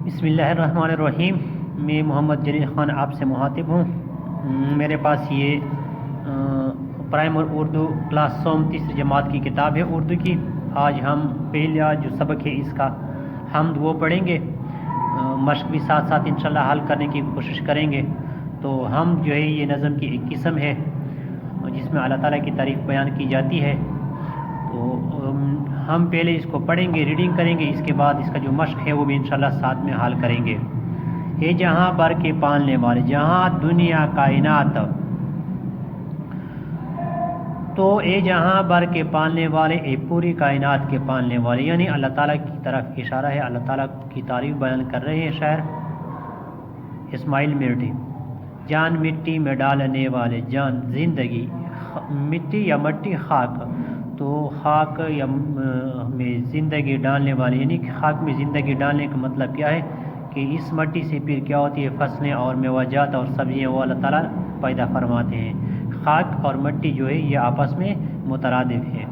بسم اللہ الرحمن الرحیم۔ میں محمد جلیل خان آپ سے مخاطب ہوں۔ میرے پاس یہ پرائمر اردو کلاس سوم تیسری جماعت کی کتاب ہے اردو کی۔ آج ہم پہلا جو سبق ہے اس کا حمد وہ پڑھیں گے، مشق بھی ساتھ ساتھ انشاءاللہ حل کرنے کی کوشش کریں گے۔ تو ہم جو ہے یہ نظم کی ایک قسم ہے جس میں اللہ تعالیٰ کی تعریف بیان کی جاتی ہے۔ تو ہم پہلے اس کو پڑھیں گے، ریڈنگ کریں گے، اس کے بعد اس کا جو مشق ہے وہ بھی انشاءاللہ ساتھ میں حل کریں گے۔ اے جہاں بر کے پالنے والے، جہاں دنیا کائنات، تو اے جہاں بر کے پالنے والے، اے پوری کائنات کے پالنے والے، یعنی اللہ تعالیٰ کی طرف اشارہ ہے۔ اللہ تعالیٰ کی تعریف بیان کر رہے ہیں شاعر اسماعیل میرٹی۔ جان مٹی میں ڈالنے والے، جان زندگی، مٹی یا مٹی خاک، تو خاک یا میں زندگی ڈالنے والے، یعنی کہ خاک میں زندگی ڈالنے کا مطلب کیا ہے کہ اس مٹی سے پھر کیا ہوتی ہے، فصلیں اور میوجات اور سبزیاں وہ اللہ تعالیٰ پیدا فرماتے ہیں۔ خاک اور مٹی جو ہے یہ آپس میں مترادف ہے،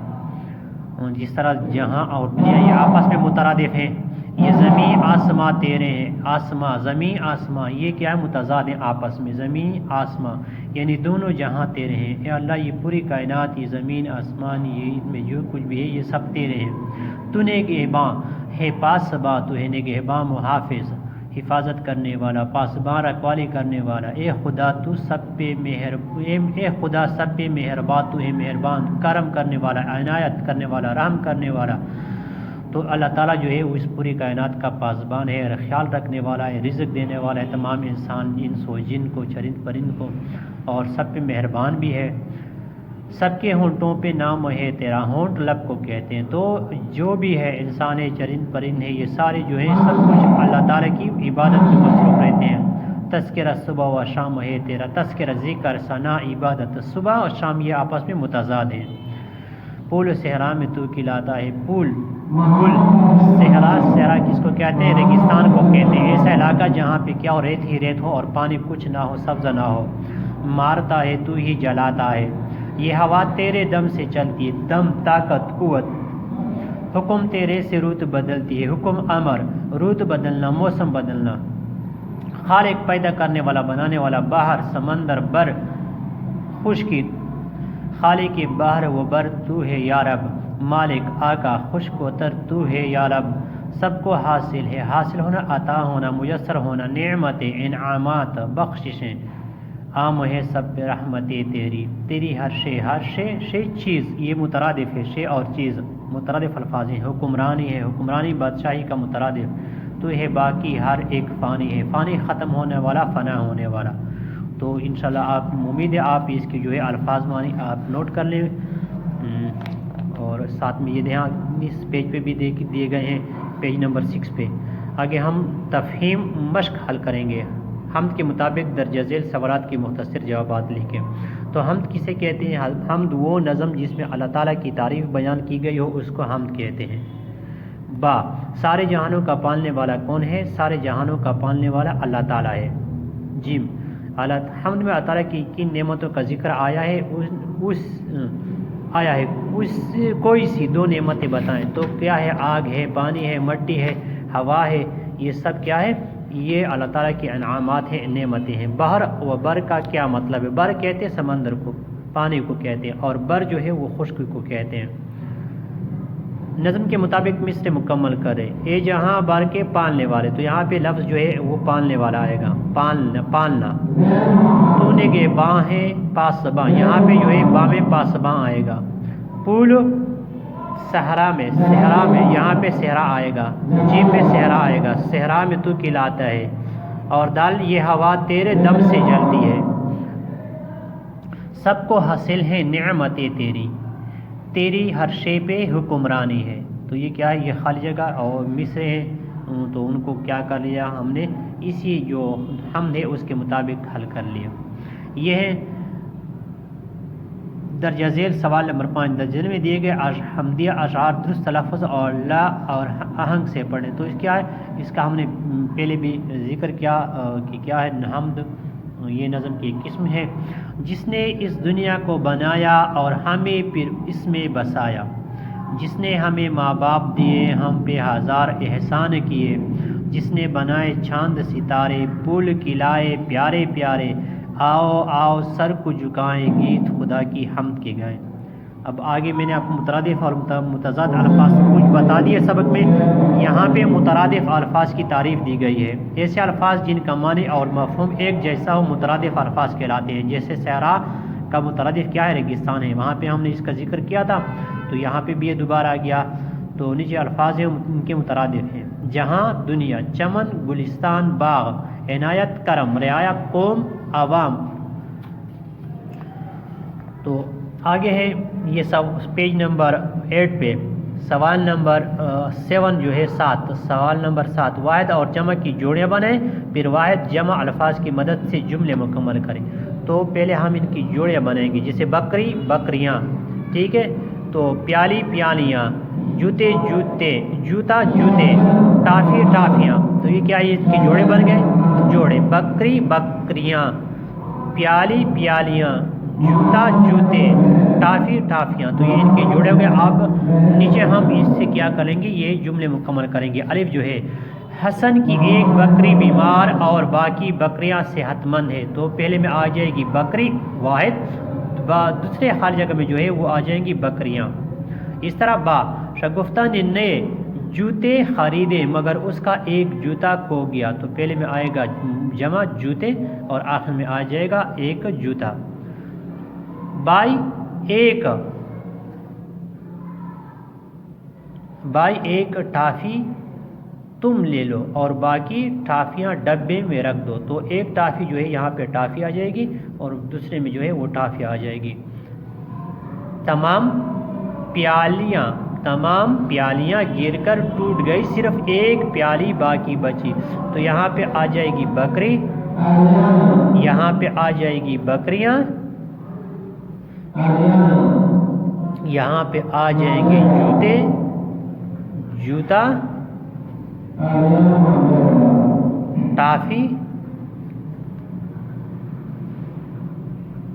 جس طرح جہاں اور دنیا یہ آپس میں مترادف ہیں۔ یہ زمین آسماں تیرے ہیں، آسماں، زمین آسماں، یہ کیا ہے، متضاد ہیں آپس میں، زمین آسماں یعنی دونوں جہاں تیرے ہیں۔ اے اللہ یہ پوری کائنات، یہ زمین آسمان، یہ ان میں جو کچھ بھی ہے یہ سب تیرے ہیں۔ تو نگہباں ہے، پاسباں تو ہے، نگہباں محافظ، حفاظت کرنے والا، پاسباں رکھوالی کرنے والا۔ اے خدا تو سب پہ اے خدا سب پہ مہربان، تو ہے مہربان، کرم کرنے والا، عنایت کرنے والا، رحم کرنے والا۔ تو اللہ تعالیٰ جو ہے وہ اس پوری کائنات کا پاسبان ہے، خیال رکھنے والا ہے، رزق دینے والا ہے تمام انسان، انس و جن کو، چرند پرند کو، اور سب پہ مہربان بھی ہے۔ سب کے ہونٹوں پہ نام ہے تیرا، ہونٹ لب کو کہتے ہیں۔ تو جو بھی ہے، انسان ہے، چرند پرند ہے، یہ سارے جو ہیں سب کچھ اللہ تعالیٰ کی عبادت میں مصروف رہتے ہیں۔ تذکرہ صبح و شام ہے تیرا، تذکرہ ذکر، ثنا، عبادت، صبح اور شام یہ آپس میں متضاد ہیں۔ پول و صحرا میں تو کھلاتا ہے، پول پل، صحرا، صحرا کس کو کہتے ہیں، ریگستان کو کہتے ہیں، ایسا علاقہ جہاں پہ کیا ہو، ریت ہی ریت ہو اور پانی کچھ نہ ہو، سبز نہ ہو۔ مارتا ہے تو ہی جلاتا ہے، یہ ہوا تیرے دم سے چلتی ہے، دم طاقت قوت، حکم تیرے سے روت بدلتی ہے، حکم امر، روت بدلنا، موسم بدلنا۔ خالق پیدا کرنے والا، بنانے والا، باہر، سمندر، بر، خشکی، خالق باہر و بر تو ہے یا رب، مالک، آقا، خشک و تر تو ہے یا رب۔ سب کو حاصل ہے، حاصل ہونا، عطا ہونا، میسر ہونا، نعمتیں، انعامات، بخششیں، عام ہے سب پہ رحمتیں تیری، تیری ہر شے، ہر شے، شے چیز، یہ مترادف ہے، شے اور چیز مترادف الفاظ ہیں۔ حکمرانی ہے، حکمرانی بادشاہی کا مترادف، تو ہے باقی ہر ایک فانی ہے، فانی ختم ہونے والا، فنا ہونے والا۔ تو انشاءاللہ آپ امید ہے آپ اس کے جو ہے الفاظ معنی آپ نوٹ کر لیں، اور ساتھ میں یہ دھیان اس پیج پہ بھی دیے گئے ہیں، پیج نمبر 6 پہ۔ آگے ہم تفہیم مشق حل کریں گے، حمد کے مطابق درجہ ذیل سوالات کی مختصر جوابات لکھیں۔ تو حمد کسے کہتے ہیں؟ حمد وہ نظم جس میں اللہ تعالیٰ کی تعریف بیان کی گئی ہو اس کو حمد کہتے ہیں۔ با، سارے جہانوں کا پالنے والا کون ہے؟ سارے جہانوں کا پالنے والا اللہ تعالیٰ ہے۔ جیم، حمد میں اللہ تعالیٰ کی کن نعمتوں کا ذکر آیا ہے؟ اس کوئی سی دو نعمتیں بتائیں۔ تو کیا ہے؟ آگ ہے، پانی ہے، مٹی ہے، ہوا ہے، یہ سب کیا ہے؟ یہ اللہ تعالیٰ کی انعامات ہیں، نعمتیں ہیں۔ بحر و بر کا کیا مطلب ہے؟ بر کہتے ہیں سمندر کو، پانی کو کہتے ہیں، اور بر جو ہے وہ خشک کو کہتے ہیں۔ نظم کے مطابق مصر مکمل کرے۔ اے جہاں بر کے پالنے والے، تو یہاں پہ لفظ جو ہے وہ پالنے والا آئے گا، پالنا۔ تو نگہباں ہے، پاسباں، یہاں پہ جو ہے با میں پاسباں آئے گا۔ پول، صحرا میں، یہاں پہ صحرا آئے گا، جیم میں صحرا آئے گا، صحرا میں تو کھلاتا ہے، اور دال، یہ ہوا تیرے دم سے جلتی ہے۔ سب کو حاصل ہے نعمتیں تیری، تیری ہر شے پہ حکمرانی ہے۔ تو یہ کیا ہے؟ یہ خالی جگہ اور مصر ہے، تو ان کو کیا کر لیا ہم نے، اسی جو حمد ہے اس کے مطابق حل کر لیا۔ یہ ہے درجہ ذیل سوال نمبر 5۔ درجہ ذیل میں دیے گئے حمدیہ اشعار درست تلفظ اور لا اور آہنگ سے پڑھیں۔ تو اس کیا ہے؟ اس کا ہم نے پہلے بھی ذکر کیا کہ کیا ہے، حمد یہ نظم کی ایک قسم ہے۔ جس نے اس دنیا کو بنایا اور ہمیں پھر اس میں بسایا، جس نے ہمیں ماں باپ دیے، ہم پہ ہزار احسان کیے، جس نے بنائے چاند ستارے، پھول کھلائے پیارے پیارے، آؤ آؤ سر کو جھکائیں، گیت خدا کی حمد کے گائیں۔ اب آگے میں نے آپ کو مترادف اور متضاد الفاظ کچھ بتا دیے سبق میں۔ یہاں پہ مترادف الفاظ کی تعریف دی گئی ہے۔ ایسے الفاظ جن کا معنی اور مفہوم ایک جیسا ہو مترادف الفاظ کہلاتے ہیں۔ جیسے صحرا کا مترادف کیا ہے؟ ریگستان ہے، وہاں پہ ہم نے اس کا ذکر کیا تھا، تو یہاں پہ بھی یہ دوبارہ آ گیا۔ تو نیچے الفاظ ہیں ان کے مترادف ہیں: جہاں دنیا، چمن گلستان باغ، عنایت کرم، رعایا قوم عوام۔ تو آگے ہے یہ سب پیج نمبر 8 پہ سوال نمبر 7 جو ہے 7، سوال نمبر 7، واحد اور جمع کی جوڑیاں بنائیں، پھر واحد جمع الفاظ کی مدد سے جملے مکمل کریں۔ تو پہلے ہم ان کی جوڑیاں بنائیں گے، جیسے بکری بکریاں، ٹھیک ہے، تو پیالی پیالیاں، جوتے جوتے، جوتا جوتے، ٹافی ٹافیاں۔ تو یہ کیا ہے؟ اس کے جوڑے بن گئے، جوڑے، بکری بکریاں، پیالی پیالیاں، جوتا جوتے، ٹافی ٹافیاں۔ تو یہ ان کے جوڑے ہو گئے۔ اب نیچے ہم اس سے کیا کریں گے؟ یہ جملے مکمل کریں گے۔ الف جو ہے، حسن کی ایک بکری بیمار اور باقی بکریاں صحت مند ہے۔ تو پہلے میں آ جائے گی بکری واحد، دوسرے ہر جگہ میں جو ہے وہ آ جائیں گی بکریاں۔ اس طرح با، شگفتہ نے نئے جوتے خریدے مگر اس کا ایک جوتا کھو گیا۔ تو پہلے میں آئے گا جمع جوتے اور آخر میں آ جائے گا ایک جوتا۔ بائی ایک ٹافی تم لے لو اور باقی ٹافیاں ڈبے میں رکھ دو۔ تو ایک ٹافی جو ہے یہاں پہ ٹافی آ جائے گی اور دوسرے میں جو ہے وہ ٹافی آ جائے گی۔ تمام پیالیاں گر کر ٹوٹ گئی، صرف ایک پیالی باقی بچی۔ تو یہاں پہ آ جائے گی بکری، یہاں پہ آ جائے گی بکریاں، یہاں پہ آ جائیں گے جوتے جوتا، ٹافی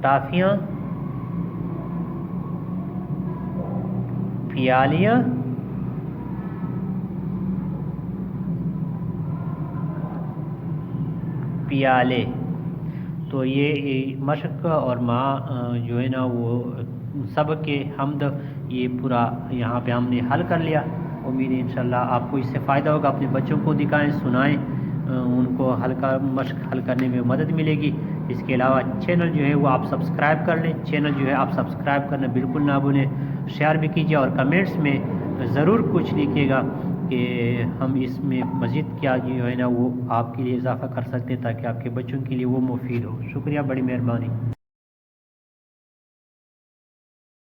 ٹافیاں، پیالیاں، پیالے۔ تو یہ مشق اور جو ہے نا وہ سبق کے حمد یہ پورا یہاں پہ ہم نے حل کر لیا۔ امید ہے انشاءاللہ آپ کو اس سے فائدہ ہوگا۔ اپنے بچوں کو دکھائیں، سنائیں، ان کو مشق حل کرنے میں مدد ملے گی۔ اس کے علاوہ چینل جو ہے وہ آپ سبسکرائب کر لیں، چینل جو ہے آپ سبسکرائب کرنا بالکل نہ بھولیں، شیئر بھی کیجیے اور کمنٹس میں ضرور کچھ لکھیے گا کہ ہم اس میں مزید کیا جو ہے نا وہ آپ کے لیے اضافہ کر سکتے ہیں تاکہ آپ کے بچوں کے لیے وہ مفید ہو۔ شکریہ، بڑی مہربانی۔